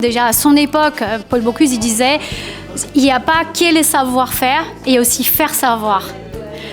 Déjà à son époque, Paul Bocuse il disait il n'y a pas qu'est le savoir-faire, il y a aussi faire savoir.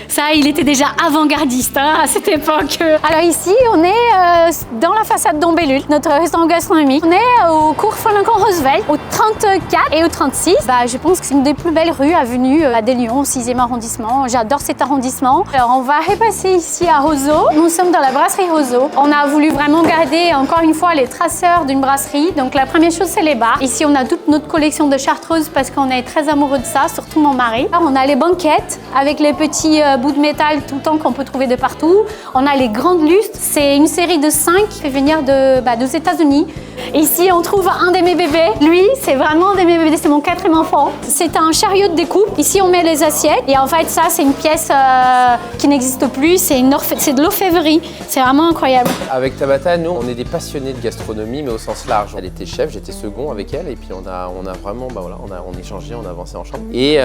Ça, il était déjà avant-gardiste à cette époque. Alors ici, on est dans la façade d'Ombellule, notre restaurant gastronomique. On est au cours Folencan-Roosevelt, au 34 et au 36. Je pense que c'est une des plus belles rues avenues des Lyon, au 6e arrondissement. J'adore cet arrondissement. Alors on va repasser ici à Roseau. Nous sommes dans la brasserie Roseau. On a voulu vraiment garder, encore une fois, les traceurs d'une brasserie. Donc la première chose, c'est les bars. Ici, on a toute notre collection de chartreuses parce qu'on est très amoureux de ça, surtout mon mari. Alors, on a les banquettes avec les petits bouts de métal tout le temps qu'on peut trouver de partout. On a les grandes lustres, c'est une série de 5 qui fait venir des États-Unis. Ici, on trouve un de mes bébés. Lui, c'est vraiment un de mes bébés, c'est mon 4e enfant. C'est un chariot de découpe. Ici, on met les assiettes. Et en fait, ça, c'est une pièce qui n'existe plus. C'est de l'orfèvrerie. C'est vraiment incroyable. Avec Tabata, nous, on est des passionnés de gastronomie, mais au sens large. Elle était chef, j'étais second avec elle. Et puis, on a vraiment, on échangé, on a avancé ensemble. Et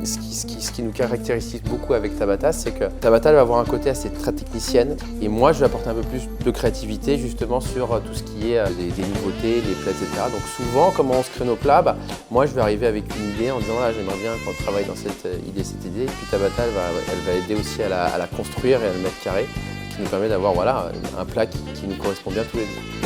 ce qui nous caractérise beaucoup avec Tabata, c'est que Tabata elle va avoir un côté assez très technicienne. Et moi, je vais apporter un peu plus de créativité, justement, sur tout ce qui est des nouveautés, les plats, etc. Donc souvent, comment on se crée nos plats, moi je vais arriver avec une idée en disant là j'aimerais bien qu'on travaille dans cette idée. Et puis Tabata elle va aider aussi à la construire et à le mettre carré, qui nous permet d'avoir un plat qui nous correspond bien tous les deux.